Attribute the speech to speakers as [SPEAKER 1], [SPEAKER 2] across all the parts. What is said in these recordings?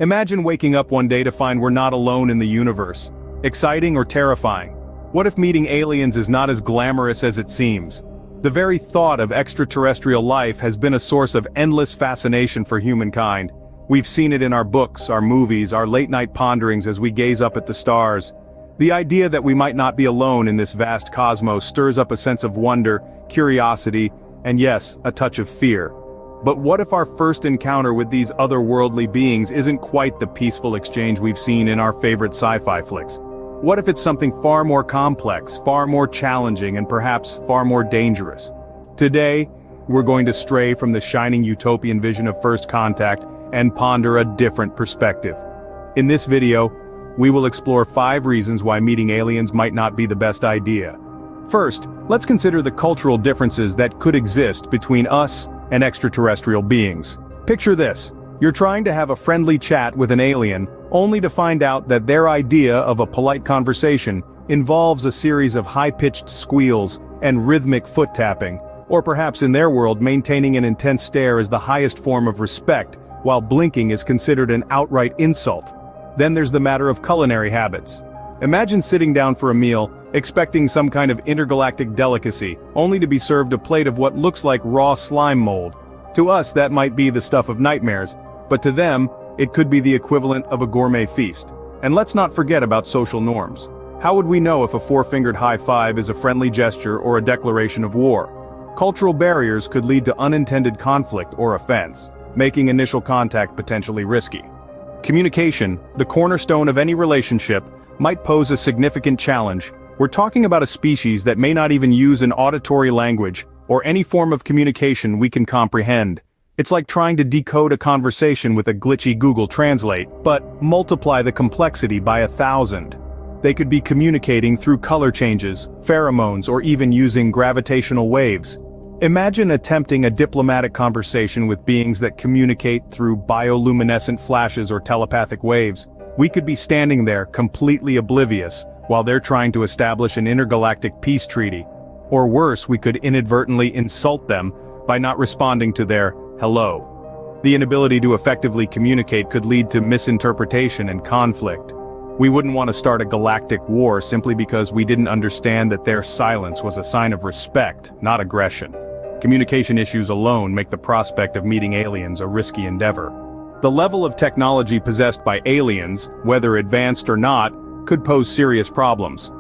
[SPEAKER 1] Imagine waking up one day to find we're not alone in the universe. Exciting or terrifying? What if meeting aliens is not as glamorous as it seems? The very thought of extraterrestrial life has been a source of endless fascination for humankind. We've seen it in our books, our movies, our late-night ponderings as we gaze up at the stars. The idea that we might not be alone in this vast cosmos stirs up a sense of wonder, curiosity, and yes, a touch of fear. But what if our first encounter with these otherworldly beings isn't quite the peaceful exchange we've seen in our favorite sci-fi flicks? What if it's something far more complex, far more challenging, and perhaps far more dangerous? Today, we're going to stray from the shining utopian vision of first contact and ponder a different perspective. In this video, we will explore 5 reasons why meeting aliens might not be the best idea. First, let's consider the cultural differences that could exist between us and extraterrestrial beings. Picture this. You're trying to have a friendly chat with an alien, only to find out that their idea of a polite conversation involves a series of high-pitched squeals and rhythmic foot tapping, or perhaps in their world maintaining an intense stare is the highest form of respect, while blinking is considered an outright insult. Then there's the matter of culinary habits. Imagine sitting down for a meal, expecting some kind of intergalactic delicacy, only to be served a plate of what looks like raw slime mold. To us that might be the stuff of nightmares, but to them, it could be the equivalent of a gourmet feast. And let's not forget about social norms. How would we know if a 4-fingered high five is a friendly gesture or a declaration of war? Cultural barriers could lead to unintended conflict or offense, making initial contact potentially risky. Communication, the cornerstone of any relationship, might pose a significant challenge. We're talking about a species that may not even use an auditory language, or any form of communication we can comprehend. It's like trying to decode a conversation with a glitchy Google Translate, but multiply the complexity by 1,000. They could be communicating through color changes, pheromones, or even using gravitational waves. Imagine attempting a diplomatic conversation with beings that communicate through bioluminescent flashes or telepathic waves. We could be standing there, completely oblivious, while they're trying to establish an intergalactic peace treaty. Or worse, we could inadvertently insult them by not responding to their hello. The inability to effectively communicate could lead to misinterpretation and conflict. We wouldn't want to start a galactic war simply because we didn't understand that their silence was a sign of respect, not aggression. Communication issues alone make the prospect of meeting aliens a risky endeavor. The level of technology possessed by aliens, whether advanced or not, could pose serious problems.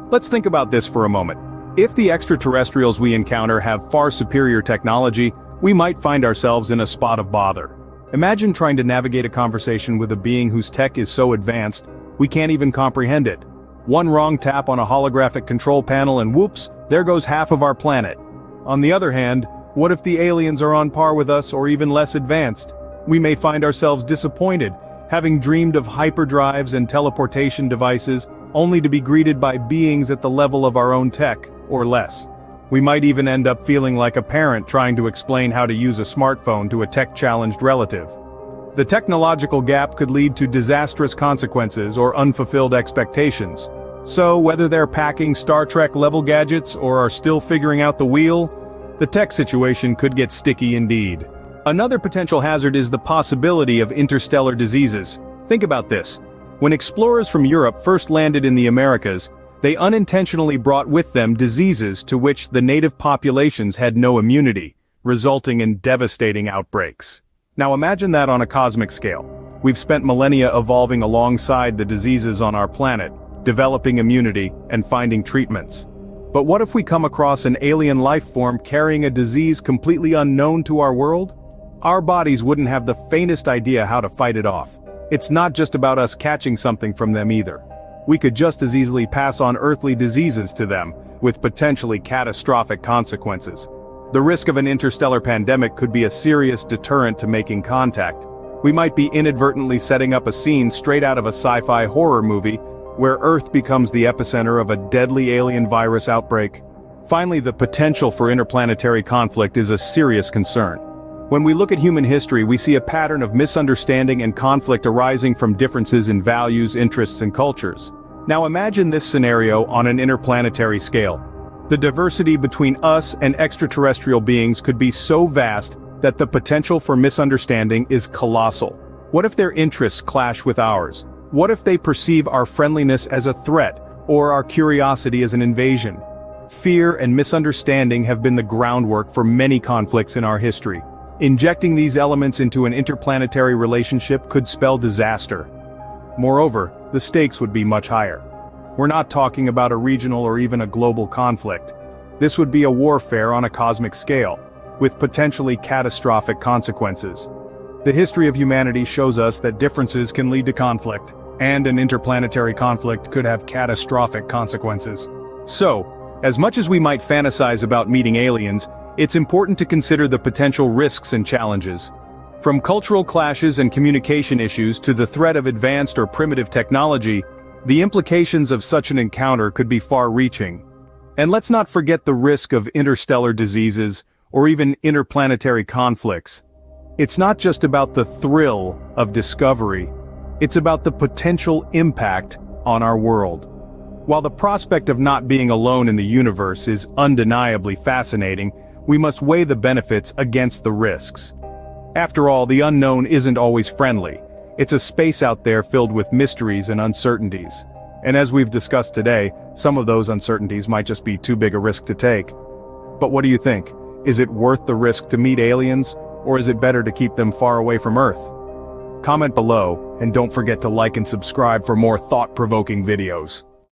[SPEAKER 1] Let's think about this for a moment. If the extraterrestrials we encounter have far superior technology, we might find ourselves in a spot of bother. Imagine trying to navigate a conversation with a being whose tech is so advanced, we can't even comprehend it. One wrong tap on a holographic control panel and whoops, there goes half of our planet. On the other hand, what if the aliens are on par with us or even less advanced? We may find ourselves disappointed, having dreamed of hyperdrives and teleportation devices, only to be greeted by beings at the level of our own tech, or less. We might even end up feeling like a parent trying to explain how to use a smartphone to a tech-challenged relative. The technological gap could lead to disastrous consequences or unfulfilled expectations. So whether they're packing Star Trek-level gadgets or are still figuring out the wheel, the tech situation could get sticky indeed. Another potential hazard is the possibility of interstellar diseases. Think about this. When explorers from Europe first landed in the Americas, they unintentionally brought with them diseases to which the native populations had no immunity, resulting in devastating outbreaks. Now imagine that on a cosmic scale. We've spent millennia evolving alongside the diseases on our planet, developing immunity and finding treatments. But what if we come across an alien life form carrying a disease completely unknown to our world? Our bodies wouldn't have the faintest idea how to fight it off. It's not just about us catching something from them either. We could just as easily pass on earthly diseases to them, with potentially catastrophic consequences. The risk of an interstellar pandemic could be a serious deterrent to making contact. We might be inadvertently setting up a scene straight out of a sci-fi horror movie, where Earth becomes the epicenter of a deadly alien virus outbreak. Finally, the potential for interplanetary conflict is a serious concern. When we look at human history, we see a pattern of misunderstanding and conflict arising from differences in values, interests, and cultures. Now imagine this scenario on an interplanetary scale. The diversity between us and extraterrestrial beings could be so vast that the potential for misunderstanding is colossal. What if their interests clash with ours? What if they perceive our friendliness as a threat, or our curiosity as an invasion? Fear and misunderstanding have been the groundwork for many conflicts in our history. Injecting these elements into an interplanetary relationship could spell disaster. Moreover, the stakes would be much higher. We're not talking about a regional or even a global conflict. This would be a warfare on a cosmic scale, with potentially catastrophic consequences. The history of humanity shows us that differences can lead to conflict, and an interplanetary conflict could have catastrophic consequences. So, as much as we might fantasize about meeting aliens, it's important to consider the potential risks and challenges. From cultural clashes and communication issues to the threat of advanced or primitive technology, the implications of such an encounter could be far-reaching. And let's not forget the risk of interstellar diseases, or even interplanetary conflicts. It's not just about the thrill of discovery, it's about the potential impact on our world. While the prospect of not being alone in the universe is undeniably fascinating, we must weigh the benefits against the risks. After all, the unknown isn't always friendly. It's a space out there filled with mysteries and uncertainties. And as we've discussed today, some of those uncertainties might just be too big a risk to take. But what do you think? Is it worth the risk to meet aliens, or is it better to keep them far away from Earth? Comment below, and don't forget to like and subscribe for more thought-provoking videos.